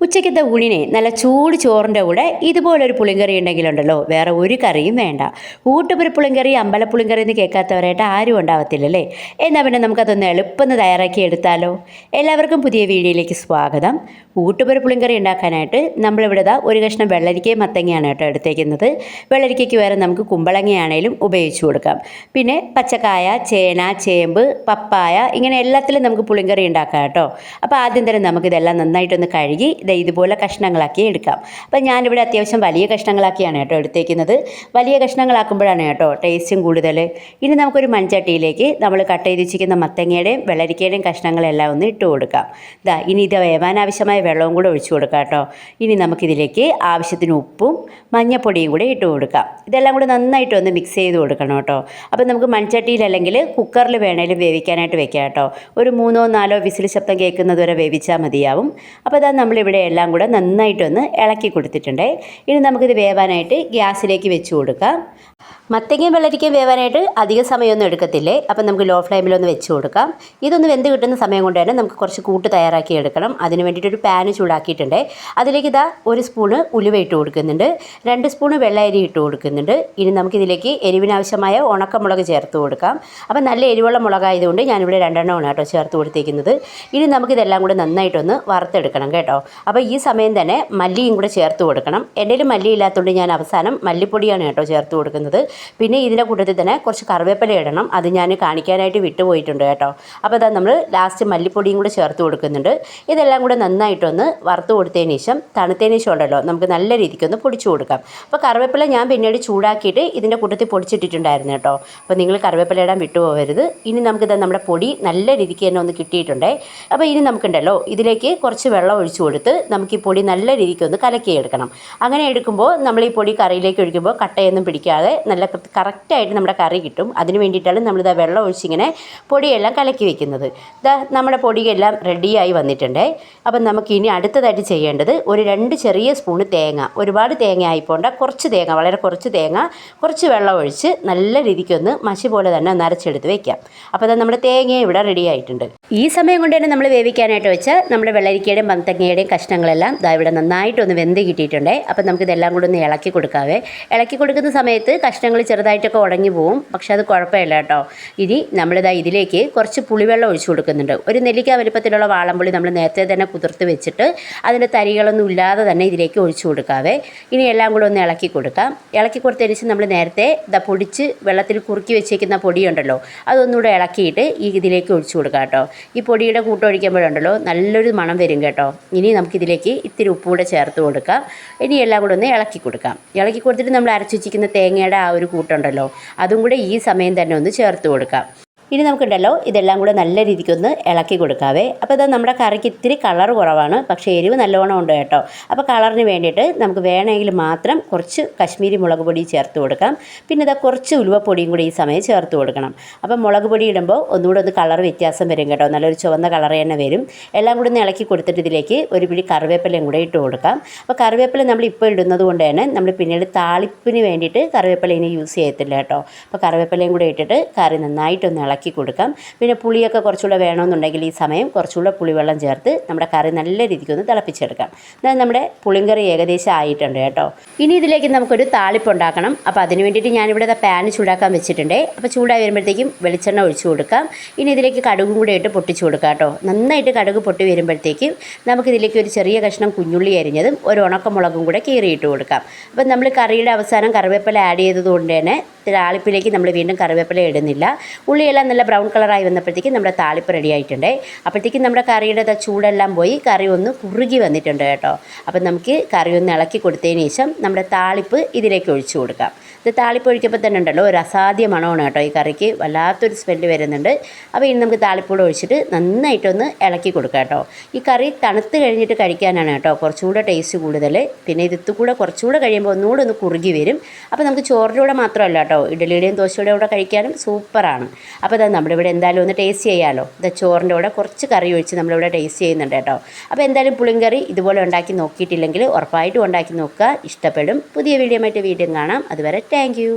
ഉച്ചയ്ക്കത്തെ ഊണിനെ നല്ല ചൂട് ചോറിൻ്റെ കൂടെ ഇതുപോലൊരു പുളിങ്കറി ഉണ്ടെങ്കിലുണ്ടല്ലോ വേറെ ഒരു കറിയും വേണ്ട. ഊട്ടുപുരി പുളിങ്കറി അമ്പലപ്പുളിങ്കറി എന്ന് കേൾക്കാത്തവരായിട്ട് ആരും ഉണ്ടാവത്തില്ലല്ലേ. എന്നാൽ പിന്നെ നമുക്കതൊന്ന് എളുപ്പം തയ്യാറാക്കി എടുത്താലോ. എല്ലാവർക്കും പുതിയ വീഡിയോയിലേക്ക് സ്വാഗതം. ഊട്ടുപുരി പുളിങ്കറി ഉണ്ടാക്കാനായിട്ട് നമ്മളിവിടെ ഒരു കഷ്ണം വെള്ളരിക്കയും മത്തങ്ങയാണ് കേട്ടോ എടുത്തേക്കുന്നത്. വെള്ളരിക്കയ്ക്ക് വേറെ നമുക്ക് കുമ്പളങ്ങയാണേലും ഉപയോഗിച്ച് കൊടുക്കാം. പിന്നെ പച്ചക്കായ, ചേന, ചേമ്പ്, പപ്പായ ഇങ്ങനെ എല്ലാത്തിലും നമുക്ക് പുളിങ്കറി ഉണ്ടാക്കാം കേട്ടോ. അപ്പോൾ ആദ്യം തന്നെ നമുക്കിതെല്ലാം നന്നായിട്ടൊന്ന് കഴുകി ഇതുപോലെ കഷ്ണങ്ങളാക്കി എടുക്കാം. അപ്പം ഞാനിവിടെ അത്യാവശ്യം വലിയ കഷ്ണങ്ങളാക്കിയാണ് കേട്ടോ എടുത്തേക്കുന്നത്. വലിയ കഷ്ണങ്ങളാക്കുമ്പോഴാണ് കേട്ടോ ടേസ്റ്റും കൂടുതൽ. ഇനി നമുക്കൊരു മൺചട്ടിയിലേക്ക് നമ്മൾ കട്ട് ചെയ്ത് വെച്ചിരിക്കുന്ന മത്തങ്ങയുടെയും വെള്ളരിക്കയുടെയും കഷ്ണങ്ങളെല്ലാം ഒന്ന് ഇട്ട് കൊടുക്കാം. ഇനി ഇത് വേവാൻ ആവശ്യമായ വെള്ളവും കൂടെ ഒഴിച്ചു കൊടുക്കാം കേട്ടോ. ഇനി നമുക്കിതിലേക്ക് ആവശ്യത്തിന് ഉപ്പും മഞ്ഞപ്പൊടിയും കൂടെ ഇട്ട് കൊടുക്കാം. ഇതെല്ലാം കൂടെ നന്നായിട്ടൊന്ന് മിക്സ് ചെയ്ത് കൊടുക്കണം കേട്ടോ. അപ്പം നമുക്ക് മൺചട്ടിയിൽ അല്ലെങ്കിൽ കുക്കറിൽ വേണേലും വേവിക്കാനായിട്ട് വെക്കാം കേട്ടോ. ഒരു 3-4 വിസിൽ ശബ്ദം കേൾക്കുന്നത് വരെ വേവിച്ചാൽ മതിയാവും. അപ്പോൾ നമ്മളിവിടെ എല്ലാം കൂടെ നന്നായിട്ടൊന്ന് ഇളക്കി കൊടുത്തിട്ടുണ്ട്. ഇനി നമുക്കിത് വേവാനായിട്ട് ഗ്യാസിലേക്ക് വെച്ച് കൊടുക്കാം. മത്തങ്ങയും വെള്ളരിക്കയും വേവാനായിട്ട് അധിക സമയമൊന്നും എടുക്കത്തില്ലേ. അപ്പം നമുക്ക് ലോ ഫ്ലെയിമിലൊന്ന് വെച്ച് കൊടുക്കാം. ഇതൊന്ന് വെന്ത് കിട്ടുന്ന സമയം കൊണ്ട് തന്നെ നമുക്ക് കുറച്ച് കൂട്ട് തയ്യാറാക്കി എടുക്കണം. അതിന് വേണ്ടിയിട്ടൊരു പാന് ചൂടാക്കിയിട്ടുണ്ട്. അതിലേക്ക് ഒരു സ്പൂണ് ഉലുവ ഇട്ട് കൊടുക്കുന്നുണ്ട്, 2 സ്പൂണ് വെള്ളയരി ഇട്ട് കൊടുക്കുന്നുണ്ട്. ഇനി നമുക്കിതിലേക്ക് എരിവിനാവശ്യമായ ഉണക്കമുളക് ചേർത്ത് കൊടുക്കാം. അപ്പം നല്ല എരിവുള്ള മുളകായതുകൊണ്ട് ഞാനിവിടെ 2 എണ്ണമാണ് കേട്ടോ ചേർത്ത് കൊടുത്തേക്കുന്നത്. ഇനി നമുക്കിതെല്ലാം കൂടെ നന്നായിട്ടൊന്ന് വറുത്തെടുക്കണം കേട്ടോ. അപ്പോൾ ഈ സമയം തന്നെ മല്ലിയും കൂടെ ചേർത്ത് കൊടുക്കണം. എൻ്റെ കയ്യിൽ മല്ലി ഇല്ലാത്തതുകൊണ്ട് ഞാൻ അവസാനം മല്ലിപ്പൊടിയാണ് കേട്ടോ ചേർത്ത് കൊടുക്കുന്നത്. പിന്നെ ഇതിൻ്റെ കൂട്ടത്തിൽ തന്നെ കുറച്ച് കറിവേപ്പില ഇടണം. അത് ഞാൻ കാണിക്കാനായിട്ട് വിട്ടുപോയിട്ടുണ്ട് കേട്ടോ. അപ്പോൾ നമ്മൾ ലാസ്റ്റ് മല്ലിപ്പൊടിയും കൂടെ ചേർത്ത് കൊടുക്കുന്നുണ്ട്. ഇതെല്ലാം കൂടെ നന്നായിട്ടൊന്ന് വറുത്ത് കൊടുത്തതിന് ശേഷം തണുത്തതിന് ശേഷം ഉണ്ടല്ലോ നമുക്ക് നല്ല രീതിക്കൊന്ന് പൊടിച്ചു കൊടുക്കാം. അപ്പോൾ കറിവേപ്പില ഞാൻ പിന്നീട് ചൂടാക്കിയിട്ട് ഇതിൻ്റെ കൂട്ടത്തിൽ പൊടിച്ചിട്ടിട്ടുണ്ടായിരുന്നു കേട്ടോ. അപ്പോൾ നിങ്ങൾ കറിവേപ്പില ഇടാൻ വിട്ടുപോകരുത്. ഇനി നമുക്കിത് നമ്മുടെ പൊടി നല്ല രീതിക്ക് തന്നെ ഒന്ന് കിട്ടിയിട്ടുണ്ടേ. അപ്പോൾ ഇനി നമുക്കുണ്ടല്ലോ ഇതിലേക്ക് കുറച്ച് വെള്ളം ഒഴിച്ചു കൊടുത്ത് നമുക്ക് ഈ പൊടി നല്ല രീതിക്കൊന്ന് കലക്കിയെടുക്കണം. അങ്ങനെ എടുക്കുമ്പോൾ നമ്മൾ ഈ പൊടി കറിയിലേക്ക് ഒഴിക്കുമ്പോൾ കട്ടയൊന്നും പിടിക്കാതെ നല്ല കറക്റ്റായിട്ട് നമ്മുടെ കറി കിട്ടും. അതിന് വേണ്ടിയിട്ടാണ് നമ്മളിത് വെള്ളം ഒഴിച്ചിങ്ങനെ പൊടിയെല്ലാം കലക്കി വെക്കുന്നത്. നമ്മുടെ പൊടിയെല്ലാം റെഡിയായി വന്നിട്ടുണ്ട്. അപ്പം നമുക്കിനി അടുത്തതായിട്ട് ചെയ്യേണ്ടത് ഒരു 2 ചെറിയ സ്പൂണ് തേങ്ങ, ഒരുപാട് തേങ്ങ ആയിപ്പോണ്ട, കുറച്ച് തേങ്ങ, വളരെ കുറച്ച് തേങ്ങ, കുറച്ച് വെള്ളം ഒഴിച്ച് നല്ല രീതിക്കൊന്ന് മഷി പോലെ തന്നെ ഒന്ന് അരച്ചെടുത്ത് വെക്കാം. അപ്പോൾ നമ്മുടെ തേങ്ങ ഇവിടെ റെഡി ആയിട്ടുണ്ട്. ഈ സമയം കൊണ്ട് തന്നെ നമ്മൾ വേവിക്കാനായിട്ട് വെച്ചാൽ നമ്മുടെ വെള്ളരിക്കയുടെയും മത്തങ്ങയുടെയും കഷ്ണങ്ങളെല്ലാം ഇവിടെ നന്നായിട്ടൊന്ന് വെന്ത് കിട്ടിയിട്ടുണ്ട്. അപ്പം നമുക്കിതെല്ലാം കൂടെ ഒന്ന് ഇളക്കി കൊടുക്കാവേ. ഇളക്കി കൊടുക്കുന്ന സമയത്ത് കഷ്ണങ്ങൾ ചെറുതായിട്ടൊക്കെ ഉടങ്ങി പോവും, പക്ഷെ അത് കുഴപ്പമില്ല കേട്ടോ. ഇനി ഇതിലേക്ക് കുറച്ച് പുളിവെള്ളം ഒഴിച്ചു കൊടുക്കുന്നുണ്ട്. ഒരു നെല്ലിക്ക വലിപ്പത്തിലുള്ള വാളംപുളി നമ്മൾ നേരത്തെ തന്നെ കുതിർത്ത് വെച്ചിട്ട് അതിൻ്റെ തരികളൊന്നും ഇല്ലാതെ തന്നെ ഇതിലേക്ക് ഒഴിച്ചു കൊടുക്കാവേ. ഇനി എല്ലാം കൂടെ ഒന്ന് ഇളക്കി കൊടുക്കാം. ഇളക്കി കൊടുത്തതിന് ശേഷം നമ്മൾ നേരത്തെ പൊടിച്ച് വെള്ളത്തിൽ കുറുക്കി വെച്ചേക്കുന്ന പൊടിയുണ്ടല്ലോ അതൊന്നുകൂടെ ഇളക്കിയിട്ട് ഇതിലേക്ക് ഒഴിച്ചു കൊടുക്കാം കേട്ടോ. ഈ പൊടിയുടെ കൂട്ടൊഴിക്കുമ്പോഴുണ്ടല്ലോ നല്ലൊരു മണം വരും കേട്ടോ. ഇനി നമുക്കിതിലേക്ക് ഇത്തിരി ഉപ്പൂടെ ചേർത്ത് കൊടുക്കാം. ഇനി എല്ലാം കൂടെ ഒന്ന് ഇളക്കി കൊടുക്കാം. ഇളക്കി കൊടുത്തിട്ട് നമ്മൾ അരച്ചു വെച്ചിരിക്കുന്ന തേങ്ങയുടെ ആ ഒരു കൂട്ടുണ്ടല്ലോ അതും കൂടെ ഈ സമയം തന്നെ ഒന്ന് ചേർത്ത് കൊടുക്കാം. ഇനി നമുക്കുണ്ടല്ലോ ഇതെല്ലാം കൂടെ നല്ല രീതിക്കൊന്ന് ഇളക്കി കൊടുക്കാവേ. അപ്പോൾ നമ്മുടെ കറിക്ക് ഇത്തിരി കളർ കുറവാണ്, പക്ഷേ എരിവ് നല്ലോണം ഉണ്ട് കേട്ടോ. അപ്പോൾ കളറിന് വേണ്ടിയിട്ട് നമുക്ക് വേണമെങ്കിൽ മാത്രം കുറച്ച് കശ്മീരി മുളക് പൊടി ചേർത്ത് കൊടുക്കാം. പിന്നെ കുറച്ച് ഉലുവപ്പൊടിയും കൂടി ഈ സമയം ചേർത്ത് കൊടുക്കണം. അപ്പോൾ മുളക് പൊടി ഇടുമ്പോൾ ഒന്നുകൂടെ ഒന്ന് കളർ വ്യത്യാസം വരും കേട്ടോ. നല്ലൊരു ചുവന്ന കളർ തന്നെ വരും. എല്ലാം കൂടി ഒന്ന് ഇളക്കി കൊടുത്തിട്ട് ഇതിലേക്ക് ഒരു പിടി കറിവേപ്പിലയും കൂടെ ഇട്ട് കൊടുക്കാം. അപ്പോൾ കറിവേപ്പില നമ്മൾ ഇപ്പോൾ ഇടുന്നത് കൊണ്ട് തന്നെ നമ്മൾ പിന്നീട് താളിപ്പിന് വേണ്ടിയിട്ട് കറിവേപ്പില ഇനി യൂസ് ചെയ്യത്തില്ല കേട്ടോ. അപ്പോൾ കറിവേപ്പിലയും കൂടെ ഇട്ടിട്ട് കറി നന്നായിട്ടൊന്ന് ഇളക്കി കൊടുക്കാം. പിന്നെ പുളിയൊക്കെ കുറച്ചുകൂടെ വേണമെന്നുണ്ടെങ്കിൽ ഈ സമയം കുറച്ചുകൂടെ പുളിവെള്ളം ചേർത്ത് നമ്മുടെ കറി നല്ല രീതിക്കൊന്ന് തിളപ്പിച്ചെടുക്കാം. നമ്മുടെ പുളിങ്കറി ഏകദേശം ആയിട്ടുണ്ട് കേട്ടോ. ഇനി ഇതിലേക്ക് നമുക്കൊരു താളിപ്പ് ഉണ്ടാക്കണം. അപ്പോൾ അതിന് വേണ്ടിയിട്ട് ഞാനിവിടെ പാന് ചൂടാക്കാൻ വെച്ചിട്ടുണ്ട്. അപ്പോൾ ചൂടായി വരുമ്പോഴത്തേക്കും വെളിച്ചെണ്ണ ഒഴിച്ചു കൊടുക്കാം. ഇനി ഇതിലേക്ക് കടുകും കൂടെ ഇട്ട് പൊട്ടിച്ചു കൊടുക്കാം കേട്ടോ. നന്നായിട്ട് കടുക് പൊട്ടി വരുമ്പോഴത്തേക്കും നമുക്കിതിലേക്ക് ഒരു ചെറിയ കഷ്ണം കുഞ്ഞുള്ളി അരിഞ്ഞതും ഒരു ഉണക്കമുളകും കൂടെ കീറിയിട്ട് കൊടുക്കാം. അപ്പോൾ നമ്മൾ കറിയുടെ അവസാനം കറിവേപ്പില ആഡ് ചെയ്തതുകൊണ്ട് തന്നെ താളിപ്പിലേക്ക് നമ്മൾ വീണ്ടും കറിവേപ്പില ഇടുന്നില്ല. ഉള്ളിയെല്ലാം നല്ല ബ്രൗൺ കളറായി വന്നപ്പോഴത്തേക്കും നമ്മുടെ താളിപ്പ് റെഡി ആയിട്ടുണ്ട്. അപ്പോഴത്തേക്കും നമ്മുടെ കറിയുടെ ചൂടെല്ലാം പോയി കറി ഒന്ന് കുറുകി വന്നിട്ടുണ്ട് കേട്ടോ. അപ്പം നമുക്ക് കറി ഒന്ന് ഇളക്കി കൊടുത്തതിന് ശേഷം നമ്മുടെ താളിപ്പ് ഇതിലേക്ക് ഒഴിച്ചു കൊടുക്കാം. ഇത് താളിപ്പ് ഒഴിക്കുമ്പോൾ തന്നെ ഉണ്ടല്ലോ ഒരു അസാധ്യ മണമാണ് കേട്ടോ. ഈ കറിക്ക് വല്ലാത്തൊരു സ്മെല്ല് വരുന്നുണ്ട്. അപ്പോൾ ഇനി നമുക്ക് താളിപ്പൂടെ ഒഴിച്ചിട്ട് നന്നായിട്ടൊന്ന് ഇളക്കി കൊടുക്കാം കേട്ടോ. ഈ കറി തണുത്ത് കഴിഞ്ഞിട്ട് കഴിക്കാനാണ് കേട്ടോ കുറച്ചുകൂടെ ടേസ്റ്റ് കൂടുതൽ. പിന്നെ കൂടെ കുറച്ചുകൂടെ കഴിയുമ്പോൾ ഒന്നുകൂടെ ഒന്ന് കുറുകി വരും. അപ്പോൾ നമുക്ക് ചോറിൻ്റെ കൂടെ മാത്രമല്ല കേട്ടോ, ഇഡ്ഡലിയുടെയും ദോശയുടെയും കൂടെ കഴിക്കാനും സൂപ്പറാണ്. അപ്പോൾ നമ്മളിവിടെ എന്തായാലും ഒന്ന് ടേസ്റ്റ് ചെയ്യാമല്ലോ. ചോറിൻ്റെ കൂടെ കുറച്ച് കറി ഒഴിച്ച് നമ്മളിവിടെ ടേസ്റ്റ് ചെയ്യുന്നുണ്ട് കേട്ടോ. അപ്പോൾ എന്തായാലും പുളിങ്കറി ഇതുപോലെ ഉണ്ടാക്കി നോക്കിയിട്ടില്ലെങ്കിൽ ഉറപ്പായിട്ടും ഉണ്ടാക്കി നോക്കുക, ഇഷ്ടപ്പെടും. പുതിയ വീഡിയോ കാണാം. അതുവരെ താങ്ക് യു.